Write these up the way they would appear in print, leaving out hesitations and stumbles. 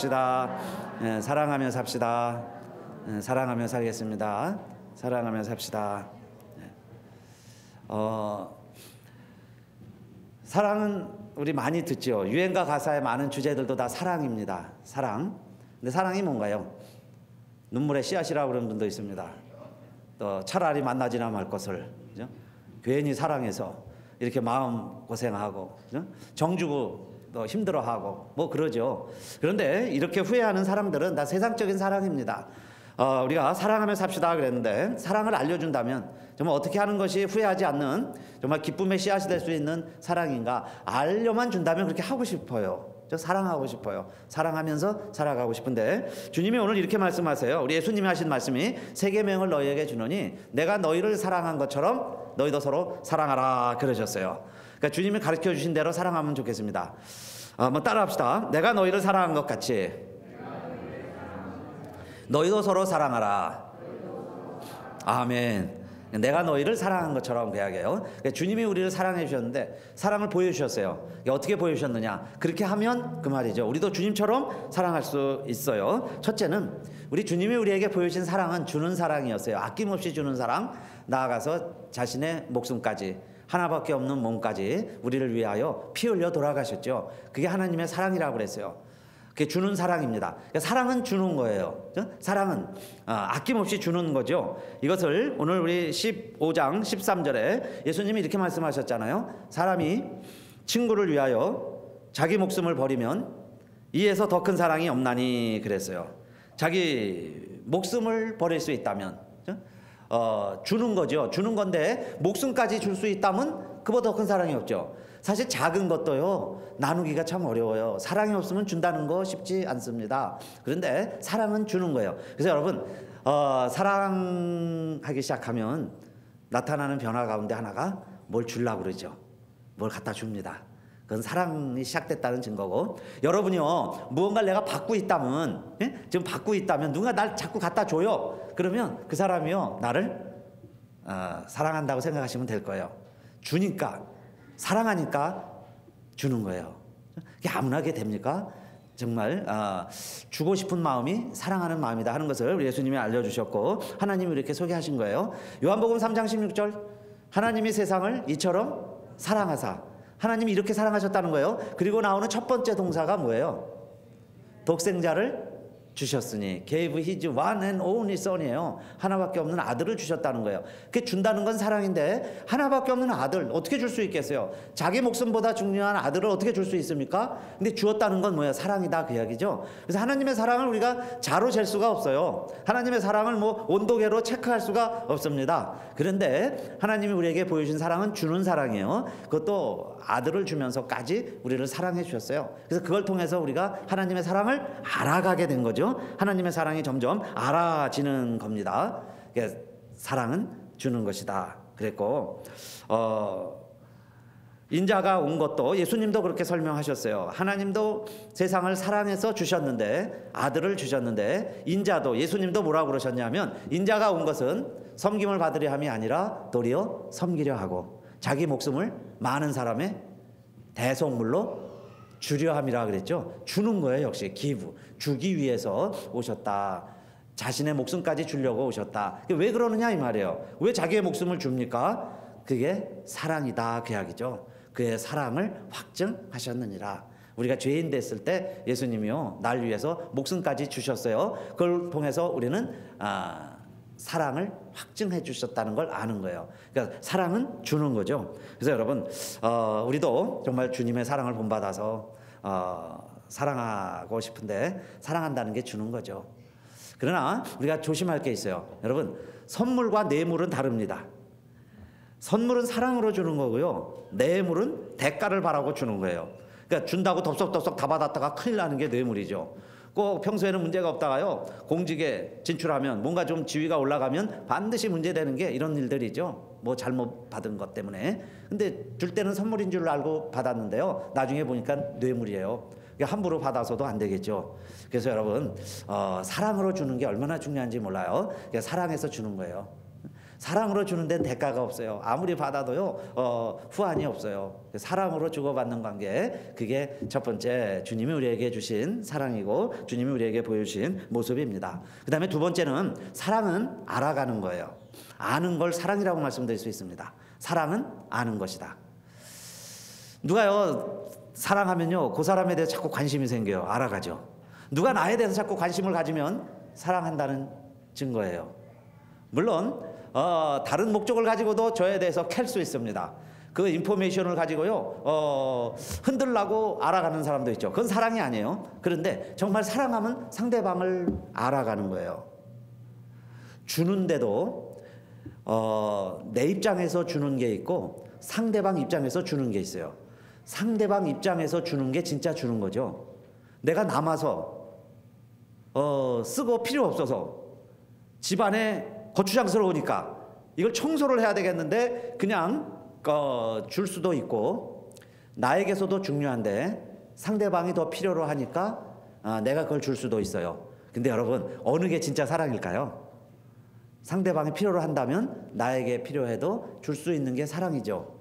삽시다. 사랑하며 삽시다. 사랑하며 살겠습니다. 사랑하며 삽시다. 사랑은 우리 많이 듣죠. 유행가 가사의 많은 주제들도 다 사랑입니다. 사랑. 근데 사랑이 뭔가요? 눈물의 씨앗이라고 그러는 분도 있습니다. 또 차라리 만나지나 말 것을, 그죠? 괜히 사랑해서 이렇게 마음 고생하고, 그죠? 정주고 또 힘들어하고 뭐 그러죠. 그런데 이렇게 후회하는 사람들은 다 세상적인 사랑입니다. 우리가 사랑하며 삽시다 그랬는데, 사랑을 알려준다면 정말 어떻게 하는 것이 후회하지 않는 정말 기쁨의 씨앗이 될 수 있는 사랑인가, 알려만 준다면 그렇게 하고 싶어요. 저 사랑하고 싶어요. 사랑하면서 살아가고 싶은데, 주님이 오늘 이렇게 말씀하세요. 우리 예수님이 하신 말씀이 새 계명을 너희에게 주노니 내가 너희를 사랑한 것처럼 너희도 서로 사랑하라 그러셨어요. 그러니까 주님이 가르쳐 주신 대로 사랑하면 좋겠습니다. 한번 따라합시다. 내가 너희를 사랑한 것 같이 너희도 서로 사랑하라. 아멘. 내가 너희를 사랑한 것처럼 그 이야기예요. 그러니까 주님이 우리를 사랑해 주셨는데 사랑을 보여주셨어요. 어떻게 보여주셨느냐? 그렇게 하면 그 말이죠. 우리도 주님처럼 사랑할 수 있어요. 첫째는 우리 주님이 우리에게 보여주신 사랑은 주는 사랑이었어요. 아낌없이 주는 사랑, 나아가서 자신의 목숨까지, 하나밖에 없는 몸까지 우리를 위하여 피 흘려 돌아가셨죠. 그게 하나님의 사랑이라고 그랬어요. 그게 주는 사랑입니다. 사랑은 주는 거예요. 사랑은 아낌없이 주는 거죠. 이것을 오늘 우리 15장 13절에 예수님이 이렇게 말씀하셨잖아요. 사람이 친구를 위하여 자기 목숨을 버리면 이에서 더 큰 사랑이 없나니 그랬어요. 자기 목숨을 버릴 수 있다면, 주는 거죠. 주는 건데 목숨까지 줄 수 있다면 그보다 더 큰 사랑이 없죠. 사실 작은 것도요, 나누기가 참 어려워요. 사랑이 없으면 준다는 거 쉽지 않습니다. 그런데 사랑은 주는 거예요. 그래서 여러분, 사랑하기 시작하면 나타나는 변화 가운데 하나가 뭘 주려고 그러죠. 뭘 갖다 줍니다. 그건 사랑이 시작됐다는 증거고, 여러분이요, 무언가를 내가 받고 있다면, 지금 받고 있다면 누가 날 자꾸 갖다 줘요. 그러면 그 사람이요, 나를 사랑한다고 생각하시면 될 거예요. 주니까, 사랑하니까 주는 거예요. 이게 아무나 하게 됩니까? 정말 주고 싶은 마음이 사랑하는 마음이다 하는 것을 우리 예수님이 알려주셨고, 하나님이 이렇게 소개하신 거예요. 요한복음 3장 16절, 하나님이 세상을 이처럼 사랑하사, 하나님이 이렇게 사랑하셨다는 거예요. 그리고 나오는 첫 번째 동사가 뭐예요? 독생자를 주셨으니, gave his one and only son이에요. 하나밖에 없는 아들을 주셨다는 거예요. 그게 준다는 건 사랑인데, 하나밖에 없는 아들 어떻게 줄 수 있겠어요? 자기 목숨보다 중요한 아들을 어떻게 줄 수 있습니까? 근데 주었다는 건 뭐예요? 사랑이다 그 이야기죠. 그래서 하나님의 사랑을 우리가 자로 잴 수가 없어요. 하나님의 사랑을 뭐 온도계로 체크할 수가 없습니다. 그런데 하나님이 우리에게 보여주신 사랑은 주는 사랑이에요. 그것도 아들을 주면서까지 우리를 사랑해 주셨어요. 그래서 그걸 통해서 우리가 하나님의 사랑을 알아가게 된 거죠. 하나님의 사랑이 점점 알아지는 겁니다. 사랑은 주는 것이다 그랬고, 인자가 온 것도 예수님도 그렇게 설명하셨어요. 하나님도 세상을 사랑해서 주셨는데, 아들을 주셨는데, 인자도, 예수님도 뭐라고 그러셨냐면, 인자가 온 것은 섬김을 받으려 함이 아니라 도리어 섬기려 하고 자기 목숨을 많은 사람의 대속물로 주려 함이라 그랬죠. 주는 거예요. 역시 기부, 주기 위해서 오셨다. 자신의 목숨까지 주려고 오셨다. 왜 그러느냐 이 말이에요. 왜 자기의 목숨을 줍니까? 그게 사랑이다 그 이야기죠. 그의 사랑을 확증하셨느니라. 우리가 죄인 됐을 때 예수님이요, 날 위해서 목숨까지 주셨어요. 그걸 통해서 우리는 사랑을 확증해 주셨다는 걸 아는 거예요. 그러니까 사랑은 주는 거죠. 그래서 여러분, 우리도 정말 주님의 사랑을 본받아서 사랑하고 싶은데, 사랑한다는 게 주는 거죠. 그러나 우리가 조심할 게 있어요. 여러분, 선물과 뇌물은 다릅니다. 선물은 사랑으로 주는 거고요, 뇌물은 대가를 바라고 주는 거예요. 그러니까 준다고 덥석덥석 다 받았다가 큰일 나는 게 뇌물이죠. 꼭 평소에는 문제가 없다가요, 공직에 진출하면, 뭔가 좀 지위가 올라가면 반드시 문제되는 게 이런 일들이죠. 뭐 잘못 받은 것 때문에. 근데 줄 때는 선물인 줄 알고 받았는데요, 나중에 보니까 뇌물이에요. 함부로 받아서도 안 되겠죠. 그래서 여러분, 사랑으로 주는 게 얼마나 중요한지 몰라요. 사랑해서 주는 거예요. 사랑으로 주는 데는 대가가 없어요. 아무리 받아도요 후환이 없어요. 사랑으로 주고받는 관계, 그게 첫 번째 주님이 우리에게 주신 사랑이고 주님이 우리에게 보여주신 모습입니다. 그 다음에 두 번째는 사랑은 알아가는 거예요. 아는 걸 사랑이라고 말씀드릴 수 있습니다. 사랑은 아는 것이다. 누가요 사랑하면요 그 사람에 대해서 자꾸 관심이 생겨요. 알아가죠. 누가 나에 대해서 자꾸 관심을 가지면 사랑한다는 증거예요. 물론 다른 목적을 가지고도 저에 대해서 캘 수 있습니다. 그 인포메이션을 가지고요 흔들라고 알아가는 사람도 있죠. 그건 사랑이 아니에요. 그런데 정말 사랑하면 상대방을 알아가는 거예요. 주는데도 내 입장에서 주는 게 있고 상대방 입장에서 주는 게 있어요. 상대방 입장에서 주는 게 진짜 주는 거죠. 내가 남아서 쓰고 필요 없어서 집안에 거추장스러우니까 이걸 청소를 해야 되겠는데 그냥 줄 수도 있고, 나에게서도 중요한데 상대방이 더 필요로 하니까 내가 그걸 줄 수도 있어요. 근데 여러분 어느 게 진짜 사랑일까요? 상대방이 필요로 한다면 나에게 필요해도 줄 수 있는 게 사랑이죠.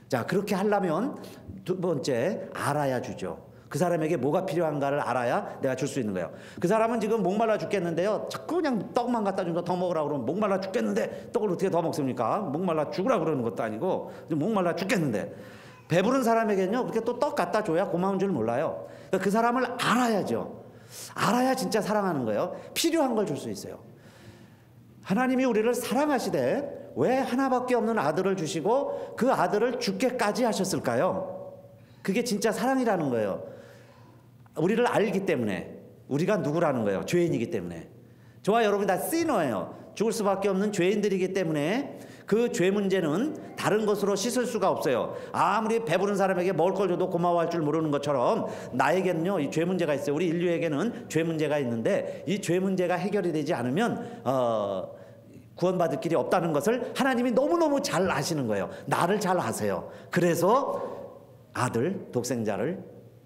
자, 그렇게 하려면 두 번째 알아야 주죠. 그 사람에게 뭐가 필요한가를 알아야 내가 줄 수 있는 거예요. 그 사람은 지금 목말라 죽겠는데요 자꾸 그냥 떡만 갖다 준다 더 먹으라고 그러면 목말라 죽겠는데 떡을 어떻게 더 먹습니까? 목말라 죽으라 그러는 것도 아니고 목말라 죽겠는데, 배부른 사람에게는요 그렇게 또 떡 갖다 줘야 고마운 줄 몰라요. 그러니까 그 사람을 알아야죠. 알아야 진짜 사랑하는 거예요. 필요한 걸 줄 수 있어요. 하나님이 우리를 사랑하시되 왜 하나밖에 없는 아들을 주시고 그 아들을 죽게까지 하셨을까요? 그게 진짜 사랑이라는 거예요. 우리를 알기 때문에. 우리가 누구라는 거예요. 죄인이기 때문에. 저와 여러분이 다 시너예요. 죽을 수밖에 없는 죄인들이기 때문에 그 죄 문제는 다른 것으로 씻을 수가 없어요. 아무리 배부른 사람에게 먹을 걸 줘도 고마워할 줄 모르는 것처럼 나에게는요 이 죄 문제가 있어요. 우리 인류에게는 죄 문제가 있는데 이 죄 문제가 해결이 되지 않으면 구원받을 길이 없다는 것을 하나님이 너무너무 잘 아시는 거예요. 나를 잘 아세요. 그래서 아들 독생자를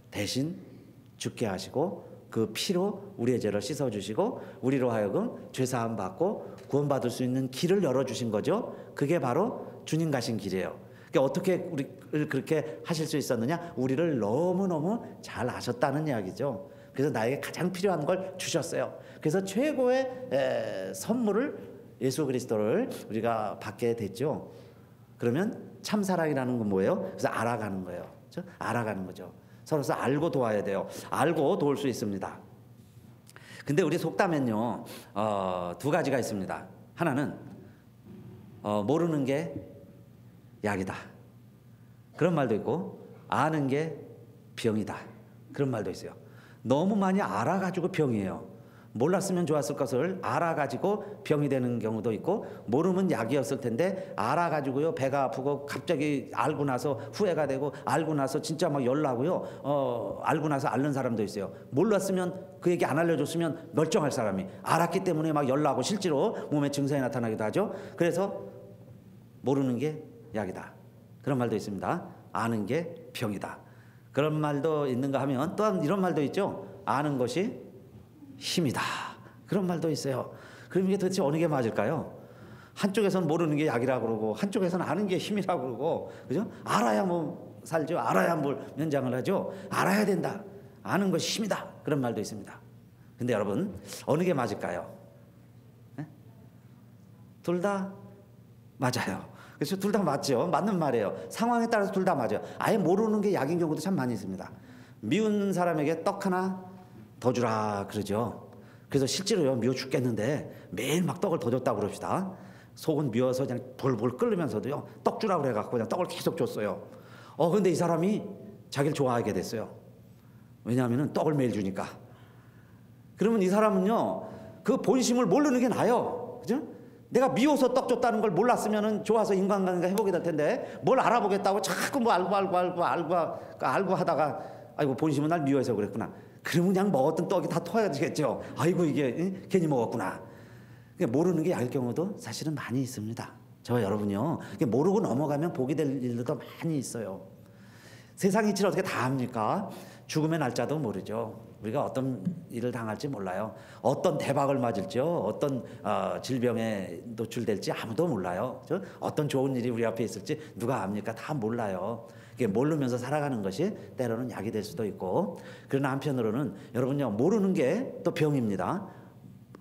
대신 죽게 하시고 그 피로 우리의 죄를 씻어주시고 우리로 하여금 죄사함 받고 구원받을 수 있는 길을 열어주신 거죠. 그게 바로 주님 가신 길이에요. 그러니까 어떻게 우리를 그렇게 하실 수 있었느냐? 우리를 너무너무 잘 아셨다는 이야기죠. 그래서 나에게 가장 필요한 걸 주셨어요. 그래서 최고의 선물을 예수 그리스도를 우리가 받게 됐죠. 그러면 참사랑이라는 건 뭐예요? 그래서 알아가는 거예요. 그렇죠? 알아가는 거죠. 서로서 알고 도와야 돼요. 알고 도울 수 있습니다. 근데 우리 속담엔요 두 가지가 있습니다. 하나는 모르는 게 약이다 그런 말도 있고, 아는 게 병이다 그런 말도 있어요. 너무 많이 알아가지고 병이에요. 몰랐으면 좋았을 것을 알아가지고 병이 되는 경우도 있고, 모르면 약이었을 텐데 알아가지고요 배가 아프고 갑자기 알고 나서 후회가 되고, 알고 나서 진짜 막 열나고요 알고 나서 앓는 사람도 있어요. 몰랐으면 그 얘기 안 알려줬으면 멀쩡할 사람이 알았기 때문에 막 열나고 실제로 몸에 증상이 나타나기도 하죠. 그래서 모르는 게 약이다 그런 말도 있습니다. 아는 게 병이다 그런 말도 있는가 하면, 또한 이런 말도 있죠. 아는 것이 힘이다 그런 말도 있어요. 그럼 이게 도대체 어느 게 맞을까요? 한쪽에서는 모르는 게 약이라고 그러고 한쪽에서는 아는 게 힘이라고 그러고, 그죠? 알아야 뭐 살죠. 알아야 뭘 연장을 하죠. 알아야 된다. 아는 것이 힘이다 그런 말도 있습니다. 근데 여러분 어느 게 맞을까요? 둘 다 맞아요. 그래서 둘 다 맞죠. 맞는 말이에요. 상황에 따라서 둘 다 맞아요. 아예 모르는 게 약인 경우도 참 많이 있습니다. 미운 사람에게 떡 하나 더 주라 그러죠. 그래서 실제로요 미워 죽겠는데 매일 막 떡을 더 줬다고 그럽시다. 속은 미워서 그냥 볼볼 끓으면서도요 떡 주라 그래갖고 그냥 떡을 계속 줬어요. 근데 이 사람이 자기를 좋아하게 됐어요. 왜냐하면 떡을 매일 주니까. 그러면 이 사람은요 그 본심을 모르는 게 나아요. 그죠? 내가 미워서 떡 줬다는 걸 몰랐으면 좋아서 인간관계가 회복이 될 텐데, 뭘 알아보겠다고 자꾸 뭐 알고 하다가 아이고 본심은 날 미워해서 그랬구나. 그러면 그냥 먹었던 떡이 다 토해지겠죠. 아이고 이게 괜히 먹었구나. 모르는 게 약일 경우도 사실은 많이 있습니다. 저와 여러분이요 모르고 넘어가면 복이 될 일도 많이 있어요. 세상 이치를 어떻게 다 합니까? 죽음의 날짜도 모르죠. 우리가 어떤 일을 당할지 몰라요. 어떤 대박을 맞을지요. 어떤 질병에 노출될지 아무도 몰라요. 어떤 좋은 일이 우리 앞에 있을지 누가 압니까? 다 몰라요. 모르면서 살아가는 것이 때로는 약이 될 수도 있고, 그러나 한편으로는 여러분요, 모르는 게 또 병입니다.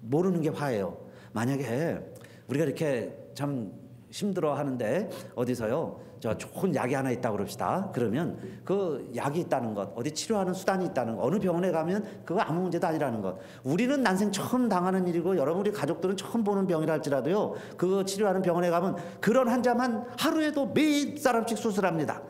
모르는 게 화예요. 만약에 우리가 이렇게 참 힘들어 하는데 어디서요 저 좋은 약이 하나 있다고 그럽시다. 그러면 그 약이 있다는 것, 어디 치료하는 수단이 있다는 것, 어느 병원에 가면 그거 아무 문제도 아니라는 것. 우리는 난생 처음 당하는 일이고 여러분 우리 가족들은 처음 보는 병이라 할지라도요, 그 치료하는 병원에 가면 그런 환자만 하루에도 몇 사람씩 수술합니다.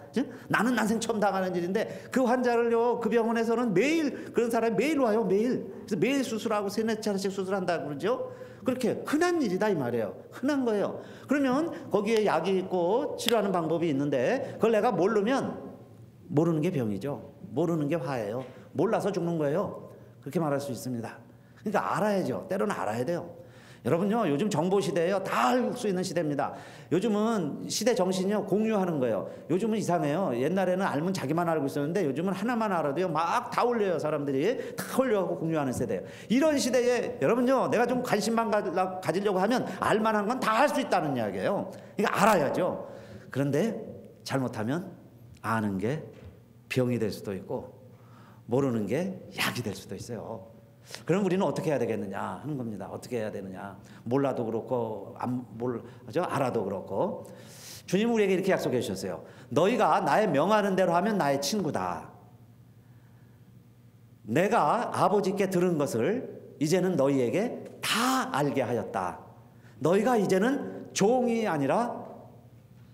나는 난생 처음 당하는 일인데 그 환자를요, 그 병원에서는 매일 그런 사람이 매일 와요. 매일. 그래서 매일 수술하고 세네 차례씩 수술한다고 그러죠. 그렇게 흔한 일이다 이 말이에요. 흔한 거예요. 그러면 거기에 약이 있고 치료하는 방법이 있는데 그걸 내가 모르면 모르는 게 병이죠. 모르는 게 화예요. 몰라서 죽는 거예요. 그렇게 말할 수 있습니다. 그러니까 알아야죠. 때로는 알아야 돼요. 여러분요, 요즘 정보 시대예요. 다 알 수 있는 시대입니다. 요즘은 시대 정신이요, 공유하는 거예요. 요즘은 이상해요. 옛날에는 알면 자기만 알고 있었는데 요즘은 하나만 알아도요 막 다 올려요. 사람들이 다 올려갖고 공유하는 세대예요. 이런 시대에 여러분요, 내가 좀 관심만 가지려고 하면 알만한 건 다 할 수 있다는 이야기예요. 그러니까 알아야죠. 그런데 잘못하면 아는 게 병이 될 수도 있고 모르는 게 약이 될 수도 있어요. 그럼 우리는 어떻게 해야 되겠느냐 하는 겁니다. 어떻게 해야 되느냐. 몰라도 그렇고 알아도 그렇고, 주님은 우리에게 이렇게 약속해 주셨어요. 너희가 나의 명하는 대로 하면 나의 친구다. 내가 아버지께 들은 것을 이제는 너희에게 다 알게 하였다. 너희가 이제는 종이 아니라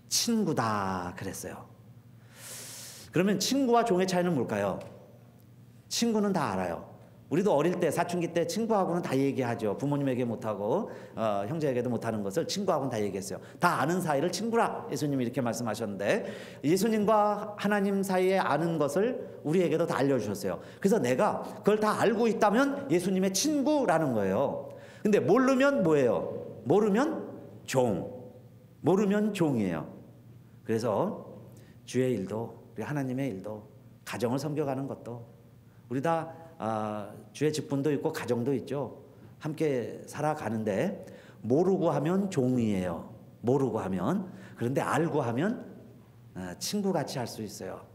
친구다 그랬어요. 그러면 친구와 종의 차이는 뭘까요? 친구는 다 알아요. 우리도 어릴 때 사춘기 때 친구하고는 다 얘기하죠. 부모님에게 못하고 형제에게도 못하는 것을 친구하고는 다 얘기했어요. 다 아는 사이를 친구라 예수님이 이렇게 말씀하셨는데, 예수님과 하나님 사이에 아는 것을 우리에게도 다 알려주셨어요. 그래서 내가 그걸 다 알고 있다면 예수님의 친구라는 거예요. 근데 모르면 뭐예요? 모르면 종. 모르면 종이에요. 그래서 주의 일도, 우리 하나님의 일도, 가정을 섬겨가는 것도, 우리 다 주의 직분도 있고 가정도 있죠. 함께 살아가는데 모르고 하면 종이에요. 모르고 하면. 그런데 알고 하면 친구같이 할 수 있어요.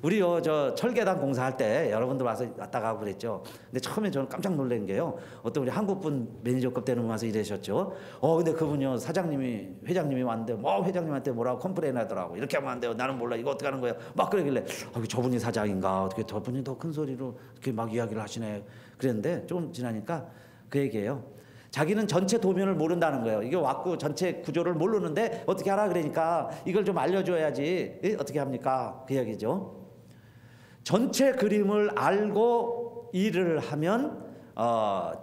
우리 저 철계단 공사할 때 여러분들 왔다 가고 그랬죠. 근데 처음에 저는 깜짝 놀란 게요, 어떤 우리 한국분 매니저급 되는 분 와서 일하셨죠. 근데 그분요, 회장님이 왔는데 회장님한테 뭐라고 컴플레인 하더라고. 이렇게 하면 안 돼요. 나는 몰라. 이거 어떻게 하는 거예요? 막 그러길래 저분이 사장인가? 어떻게 저분이 더 큰 소리로 이렇게 막 이야기를 하시네. 그랬는데 조금 지나니까 그 얘기예요. 자기는 전체 도면을 모른다는 거예요. 이게 왔고 전체 구조를 모르는데 어떻게 알아? 그러니까 이걸 좀 알려줘야지. 어떻게 합니까? 그 얘기죠. 전체 그림을 알고 일을 하면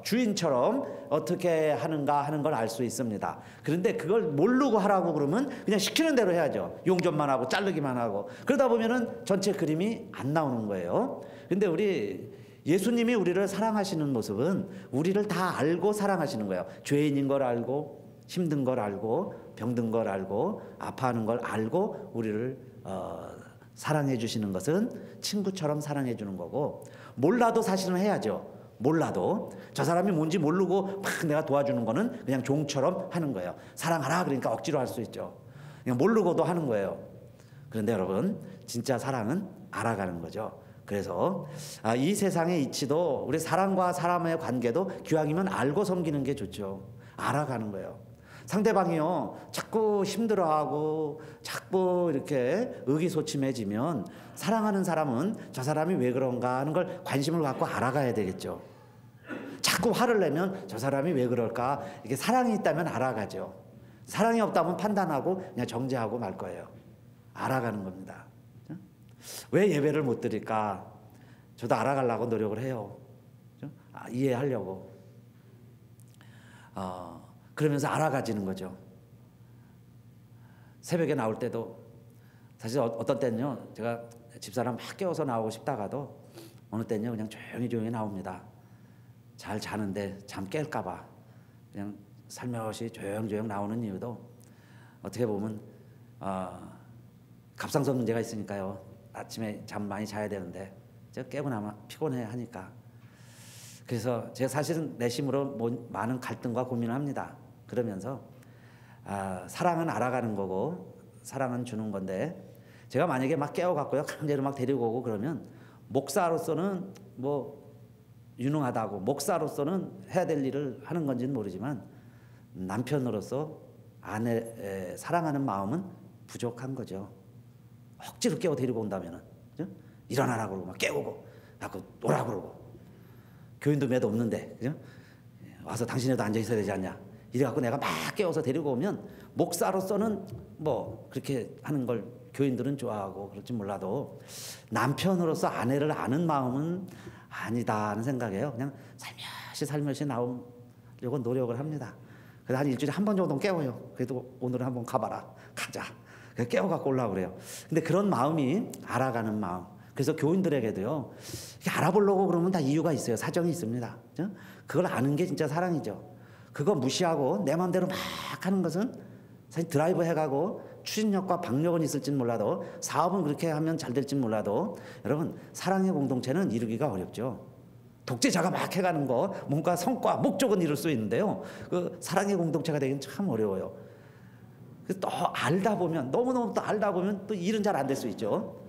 주인처럼 어떻게 하는가 하는 걸 알 수 있습니다. 그런데 그걸 모르고 하라고 그러면 그냥 시키는 대로 해야죠. 용접만 하고 자르기만 하고. 그러다 보면은 전체 그림이 안 나오는 거예요. 근데 우리 예수님이 우리를 사랑하시는 모습은 우리를 다 알고 사랑하시는 거예요. 죄인인 걸 알고, 힘든 걸 알고, 병든 걸 알고, 아파하는 걸 알고 우리를 사랑해 주시는 것은 친구처럼 사랑해 주는 거고, 몰라도 사실은 해야죠. 몰라도 저 사람이 뭔지 모르고 막 내가 도와주는 거는 그냥 종처럼 하는 거예요. 사랑하라 그러니까 억지로 할 수 있죠. 그냥 모르고도 하는 거예요. 그런데 여러분, 진짜 사랑은 알아가는 거죠. 그래서 이 세상의 이치도, 우리 사람과 사람의 관계도 기왕이면 알고 섬기는 게 좋죠. 알아가는 거예요. 상대방이요 자꾸 힘들어하고 자꾸 이렇게 의기소침해지면 사랑하는 사람은 저 사람이 왜 그런가 하는 걸 관심을 갖고 알아가야 되겠죠. 자꾸 화를 내면 저 사람이 왜 그럴까, 이게 사랑이 있다면 알아가죠. 사랑이 없다면 판단하고 그냥 정죄하고 말 거예요. 알아가는 겁니다. 왜 예배를 못 드릴까? 저도 알아가려고 노력을 해요. 이해하려고. 그러면서 알아가지는 거죠. 새벽에 나올 때도 사실 어떤 때는요, 제가 집사람 막 깨워서 나오고 싶다가도 어느 때는요 그냥 조용히 나옵니다. 잘 자는데 잠 깰까 봐 그냥 살며시 조용조용 나오는 이유도 어떻게 보면 갑상선 문제가 있으니까요. 아침에 잠 많이 자야 되는데 저 깨고 나면 피곤해 하니까. 그래서 제가 사실은 내심으로 많은 갈등과 고민을 합니다. 그러면서 사랑은 알아가는 거고 사랑은 주는 건데, 제가 만약에 막 깨워갖고요 강제로 막 데리고 오고 그러면 목사로서는 뭐 유능하다고, 목사로서는 해야 될 일을 하는 건지는 모르지만 남편으로서 아내 사랑하는 마음은 부족한 거죠. 억지로 깨워 데리고 온다면은, 그죠? 일어나라고 그러고 막 깨우고 자꾸 오라고 그러고, 교인도 몇 없는데, 그죠? 와서 당신에도 앉아 있어야 되지 않냐, 이래갖고 내가 막 깨워서 데리고 오면 목사로서는 뭐 그렇게 하는 걸 교인들은 좋아하고 그럴지 몰라도 남편으로서 아내를 아는 마음은 아니다 하는 생각이에요. 그냥 살며시 나오려고 노력을 합니다. 그래서 한 일주일에 한 번 정도 깨워요. 그래도 오늘은 한번 가봐라, 가자. 깨워갖고 올라오고 그래요. 근데 그런 마음이 알아가는 마음. 그래서 교인들에게도요, 알아보려고 그러면 다 이유가 있어요. 사정이 있습니다. 그죠? 그걸 아는 게 진짜 사랑이죠. 그거 무시하고 내 마음대로 막 하는 것은 사실 드라이브 해가고 추진력과 박력은 있을진 몰라도, 사업은 그렇게 하면 잘 될진 몰라도, 여러분 사랑의 공동체는 이루기가 어렵죠. 독재자가 막 해가는 거 뭔가 성과 목적은 이룰 수 있는데요, 그 사랑의 공동체가 되기는 참 어려워요. 또 알다 보면, 너무너무 또 알다 보면 또 일은 잘 안 될 수 있죠.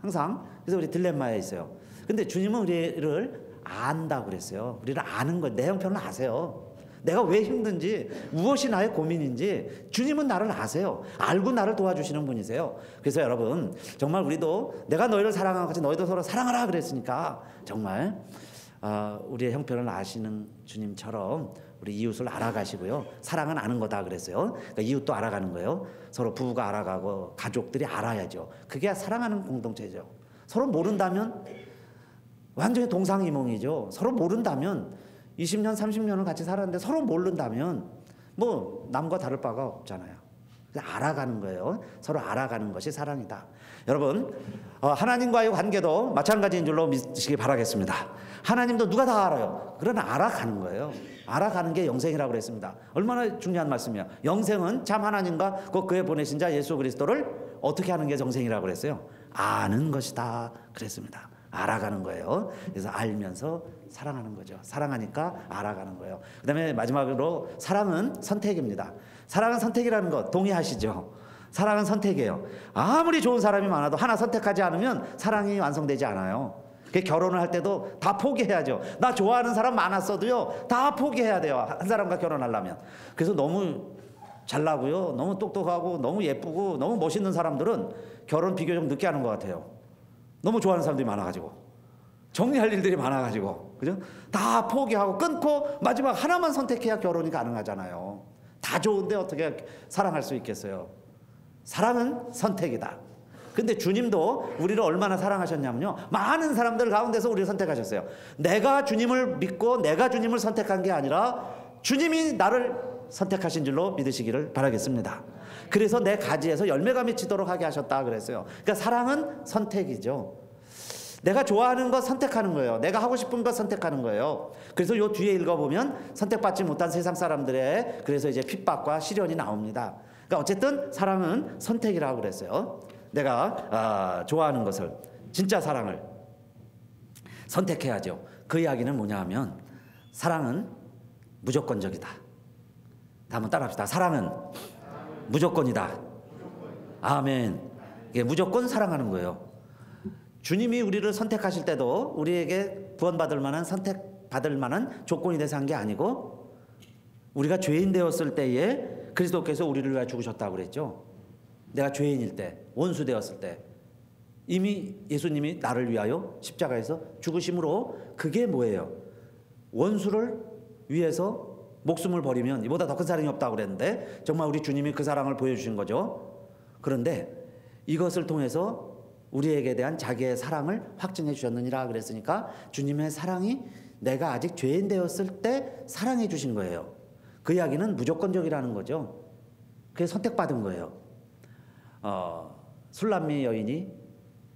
항상. 그래서 우리 딜레마에 있어요. 근데 주님은 우리를 안다고 그랬어요. 우리를 아는 거, 내 형편을 아세요. 내가 왜 힘든지, 무엇이 나의 고민인지 주님은 나를 아세요. 알고 나를 도와주시는 분이세요. 그래서 여러분 정말 우리도 내가 너희를 사랑하는 같이 너희도 서로 사랑하라 그랬으니까, 정말 우리의 형편을 아시는 주님처럼 우리 이웃을 알아가시고요. 사랑은 아는 거다 그랬어요. 그러니까 이웃도 알아가는 거예요. 서로 부부가 알아가고 가족들이 알아야죠. 그게 사랑하는 공동체죠. 서로 모른다면 완전히 동상이몽이죠. 서로 모른다면 20년 30년을 같이 살았는데 서로 모른다면 뭐 남과 다를 바가 없잖아요. 알아가는 거예요. 서로 알아가는 것이 사랑이다. 여러분 하나님과의 관계도 마찬가지인 줄로 믿으시기 바라겠습니다. 하나님도 누가 다 알아요. 그러나 알아가는 거예요. 알아가는 게 영생이라고 그랬습니다. 얼마나 중요한 말씀이야. 영생은 참 하나님과 그에 보내신 자 예수 그리스도를 어떻게 하는 게 영생이라고 그랬어요. 아는 것이다 그랬습니다. 알아가는 거예요. 그래서 알면서 사랑하는 거죠. 사랑하니까 알아가는 거예요. 그 다음에 마지막으로 사랑은 선택입니다. 사랑은 선택이라는 것 동의하시죠? 사랑은 선택이에요. 아무리 좋은 사람이 많아도 하나 선택하지 않으면 사랑이 완성되지 않아요. 결혼을 할 때도 다 포기해야죠. 나 좋아하는 사람 많았어도요, 다 포기해야 돼요. 한 사람과 결혼하려면. 그래서 너무 잘나고요, 너무 똑똑하고 너무 예쁘고 너무 멋있는 사람들은 결혼 비교적 늦게 하는 것 같아요. 너무 좋아하는 사람들이 많아가지고, 정리할 일들이 많아가지고, 그죠? 다 포기하고 끊고 마지막 하나만 선택해야 결혼이 가능하잖아요. 다 좋은데 어떻게 사랑할 수 있겠어요? 사랑은 선택이다. 근데 주님도 우리를 얼마나 사랑하셨냐면요, 많은 사람들 가운데서 우리를 선택하셨어요. 내가 주님을 믿고 내가 주님을 선택한 게 아니라 주님이 나를 선택하신 줄로 믿으시기를 바라겠습니다. 그래서 내 가지에서 열매가 맺히도록 하게 하셨다 그랬어요. 그러니까 사랑은 선택이죠. 내가 좋아하는 것 선택하는 거예요. 내가 하고 싶은 것 선택하는 거예요. 그래서 요 뒤에 읽어보면 선택받지 못한 세상 사람들의 그래서 이제 핍박과 시련이 나옵니다. 그러니까 어쨌든 사랑은 선택이라고 그랬어요. 내가 좋아하는 것을, 진짜 사랑을 선택해야죠. 그 이야기는 뭐냐 하면 사랑은 무조건적이다. 한번 따라합시다. 사랑은 무조건이다. 아멘. 이게 무조건 사랑하는 거예요. 주님이 우리를 선택하실 때도 우리에게 구원받을 만한, 선택받을 만한 조건이 돼서 한 게 아니고, 우리가 죄인 되었을 때에 그리스도께서 우리를 위하여 죽으셨다고 그랬죠. 내가 죄인일 때, 원수 되었을 때 이미 예수님이 나를 위하여 십자가에서 죽으심으로, 그게 뭐예요? 원수를 위해서 목숨을 버리면 이보다 더 큰 사랑이 없다고 그랬는데 정말 우리 주님이 그 사랑을 보여주신 거죠. 그런데 이것을 통해서 우리에게 대한 자기의 사랑을 확증해 주셨느니라 그랬으니까 주님의 사랑이 내가 아직 죄인 되었을 때 사랑해 주신 거예요. 그 이야기는 무조건적이라는 거죠. 그게 선택받은 거예요. 술람미 여인이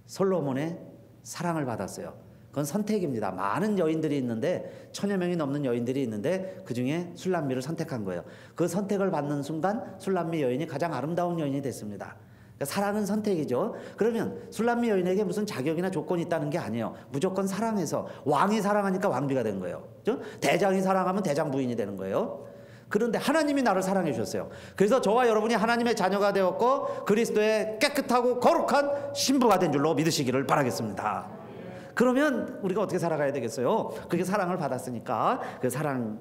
솔로몬의 사랑을 받았어요. 그건 선택입니다. 많은 여인들이 있는데 1000여 명이 넘는 여인들이 있는데 그중에 술람미를 선택한 거예요. 그 선택을 받는 순간 술람미 여인이 가장 아름다운 여인이 됐습니다. 그러니까 사랑은 선택이죠. 그러면 술람미 여인에게 무슨 자격이나 조건이 있다는 게 아니에요. 무조건 사랑해서, 왕이 사랑하니까 왕비가 된 거예요. 그렇죠? 대장이 사랑하면 대장 부인이 되는 거예요. 그런데 하나님이 나를 사랑해 주셨어요. 그래서 저와 여러분이 하나님의 자녀가 되었고 그리스도의 깨끗하고 거룩한 신부가 된 줄로 믿으시기를 바라겠습니다. 그러면 우리가 어떻게 살아가야 되겠어요? 그게 사랑을 받았으니까 그 사랑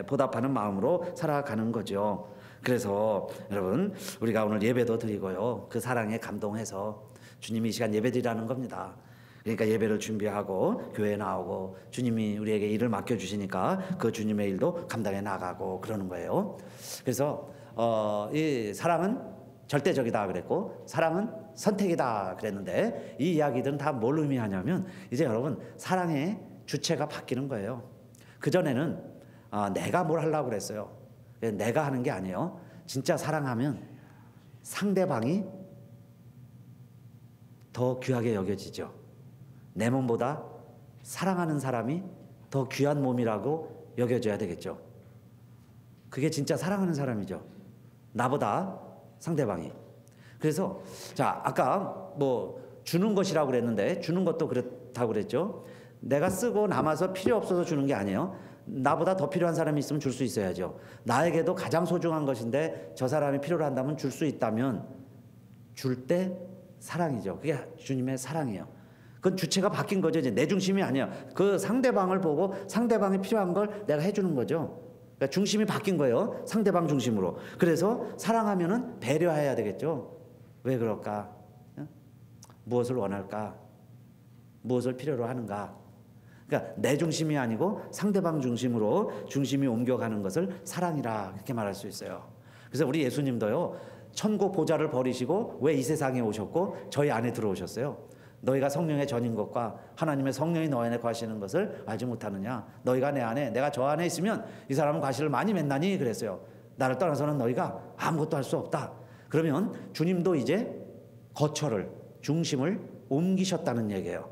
보답하는 마음으로 살아가는 거죠. 그래서 여러분, 우리가 오늘 예배도 드리고요, 그 사랑에 감동해서 주님이 이 시간 예배 드리라는 겁니다. 그러니까 예배를 준비하고 교회에 나오고 주님이 우리에게 일을 맡겨주시니까 그 주님의 일도 감당해 나가고 그러는 거예요. 그래서 이 사랑은 절대적이다 그랬고 사랑은 선택이다 그랬는데, 이 이야기들은 다 뭘 의미하냐면 이제 여러분, 사랑의 주체가 바뀌는 거예요. 그전에는 내가 뭘 하려고 그랬어요. 내가 하는 게 아니에요. 진짜 사랑하면 상대방이 더 귀하게 여겨지죠. 내 몸보다 사랑하는 사람이 더 귀한 몸이라고 여겨져야 되겠죠. 그게 진짜 사랑하는 사람이죠. 나보다 상대방이. 그래서 자, 아까 뭐 주는 것이라고 그랬는데 주는 것도 그렇다고 그랬죠. 내가 쓰고 남아서 필요 없어서 주는 게 아니에요. 나보다 더 필요한 사람이 있으면 줄 수 있어야죠. 나에게도 가장 소중한 것인데 저 사람이 필요로 한다면 줄 수 있다면 줄 때 사랑이죠. 그게 주님의 사랑이에요. 그건 주체가 바뀐 거죠. 이제 내 중심이 아니야. 그 상대방을 보고 상대방이 필요한 걸 내가 해주는 거죠. 그러니까 중심이 바뀐 거예요. 상대방 중심으로. 그래서 사랑하면은 배려해야 되겠죠. 왜 그럴까? 무엇을 원할까? 무엇을 필요로 하는가? 그러니까 내 중심이 아니고 상대방 중심으로 중심이 옮겨가는 것을 사랑이라 그렇게 말할 수 있어요. 그래서 우리 예수님도요, 천국 보좌를 버리시고 왜 이 세상에 오셨고 저희 안에 들어오셨어요. 너희가 성령의 전인 것과 하나님의 성령이 너희 안에 거하시는 것을 알지 못하느냐? 너희가 내 안에, 내가 저 안에 있으면 이 사람은 과실을 많이 맺나니 그랬어요. 나를 떠나서는 너희가 아무것도 할 수 없다. 그러면 주님도 이제 거처를, 중심을 옮기셨다는 얘기예요.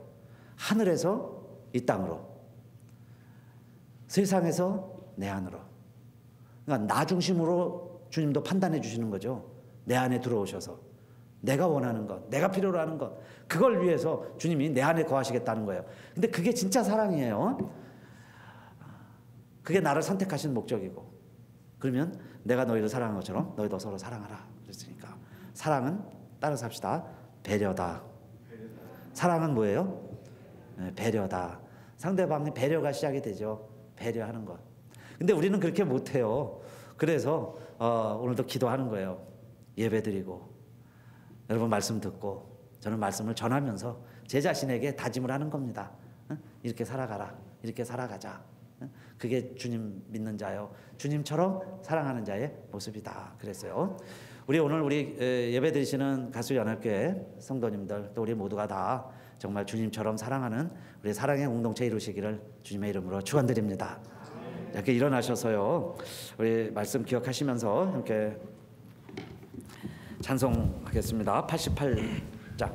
하늘에서 이 땅으로, 세상에서 내 안으로. 그러니까 나 중심으로 주님도 판단해 주시는 거죠. 내 안에 들어오셔서 내가 원하는 것, 내가 필요로 하는 것, 그걸 위해서 주님이 내 안에 거하시겠다는 거예요. 근데 그게 진짜 사랑이에요. 그게 나를 선택하신 목적이고, 그러면 내가 너희를 사랑한 것처럼 너희도 서로 사랑하라 그랬으니까, 사랑은 따라서 합시다. 배려다. 사랑은 뭐예요? 배려다. 상대방의 배려가 시작이 되죠. 배려하는 것. 근데 우리는 그렇게 못해요. 그래서 오늘도 기도하는 거예요. 예배드리고 여러분 말씀 듣고 저는 말씀을 전하면서 제 자신에게 다짐을 하는 겁니다. 이렇게 살아가라. 이렇게 살아가자. 그게 주님 믿는 자요, 주님처럼 사랑하는 자의 모습이다 그랬어요. 우리 오늘 예배 드리시는 가수연합교회 성도님들, 또 우리 모두가 다 정말 주님처럼 사랑하는 우리 사랑의 공동체 이루시기를 주님의 이름으로 축원드립니다. 이렇게 일어나셔서요, 우리 말씀 기억하시면서 함께 찬송하겠습니다. 88장.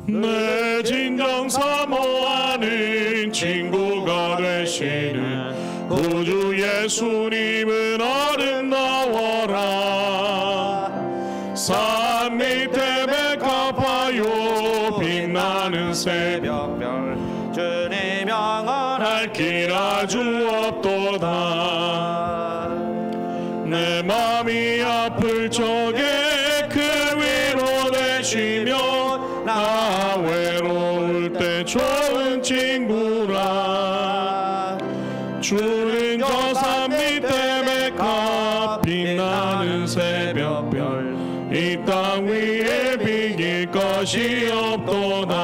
내 진정 사모하는 친구가 되시는 구주 예수님은 아름다워라. 산 밑에 백합화요 빛나는 새벽별 주님 영원할 길 아주 없도다. 내 맘이 아플 적에 그 위로 되시며 나 외로울 때 좋은 친구라. 주는 저 산 밑에 백합 빛나는 새벽별 이 땅 위에 비길 것이 없도다.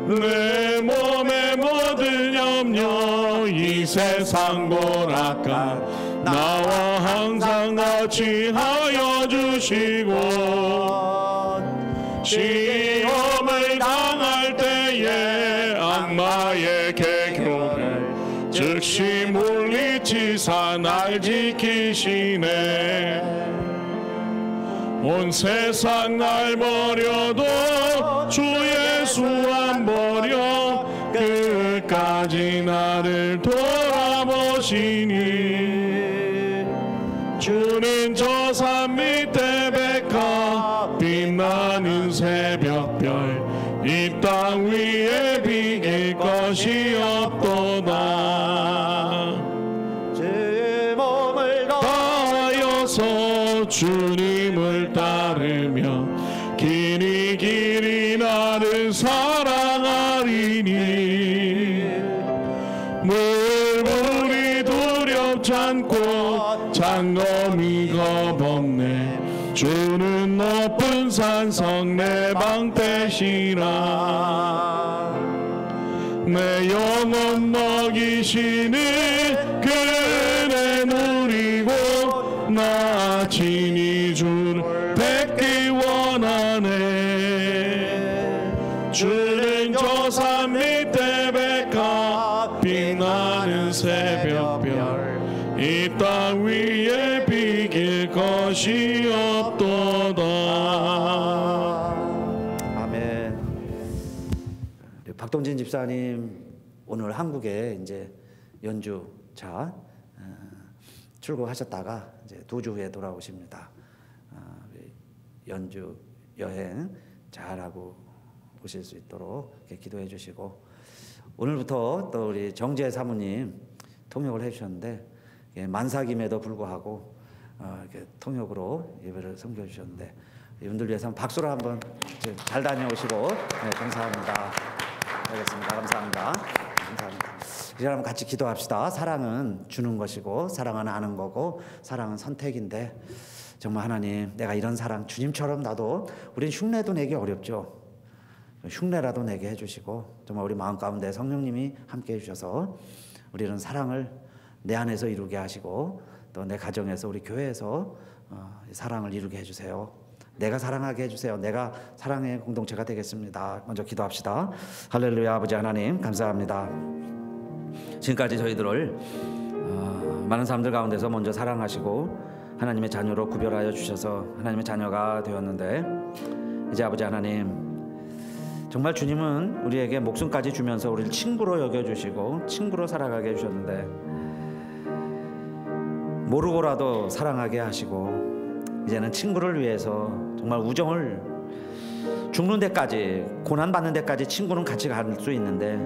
내 몸의 모든 염려 이 세상 고락한 나와 항상 같이 하여 주시고, 시험을 당할 때에 악마의 개교를 즉시 물리치사 날 지키시네. 온 세상 날 버려도 주 수 안 버려 끝까지 나를 돌아보시니 주는 저 산 밑에 백합 빛나는 새벽별 이 땅 위에 비길 것이 없도다 제 몸을 다하여서 주님을 따르며 길이 길이 나를 사랑하리니 물불이 두렵지 않고 장검이 겁없네 주는 높은 산성 내 방패시라 내 영혼 먹이시는 그 은혜 누리고 나 친히 주를 뵙기 원하네 주는 저 산 밑에 백합 빛나는 새벽별 이 땅 위에 비길 것이 없도다 아멘. 우리 박동진 집사님 오늘 한국에 이제 연주차 출국하셨다가 이제 2주 후에 돌아오십니다. 연주 여행 잘하고 오실 수 있도록 이렇게 기도해 주시고 오늘부터 또 우리 정재 사모님 통역을 해주셨는데 만삭임에도 불구하고 이렇게 통역으로 예배를 섬겨주셨는데 이분들 위해서 박수로 한번 잘 다녀오시고 네, 감사합니다. 알겠습니다. 감사합니다. 감사합니다. 이제 한번 같이 기도합시다. 사랑은 주는 것이고 사랑은 아는 거고 사랑은 선택인데 정말 하나님 내가 이런 사랑 주님처럼 나도 우린 흉내도 내기 어렵죠. 흉내라도 내게 해주시고 정말 우리 마음 가운데 성령님이 함께 해주셔서 우리 이런 사랑을 내 안에서 이루게 하시고 또 내 가정에서 우리 교회에서 사랑을 이루게 해주세요. 내가 사랑하게 해주세요. 내가 사랑의 공동체가 되겠습니다. 먼저 기도합시다. 할렐루야. 아버지 하나님 감사합니다. 지금까지 저희들을 많은 사람들 가운데서 먼저 사랑하시고 하나님의 자녀로 구별하여 주셔서 하나님의 자녀가 되었는데 이제 아버지 하나님 정말 주님은 우리에게 목숨까지 주면서 우리를 친구로 여겨주시고 친구로 살아가게 해주셨는데 모르고라도 사랑하게 하시고 이제는 친구를 위해서 정말 우정을 죽는 데까지 고난받는 데까지 친구는 같이 갈 수 있는데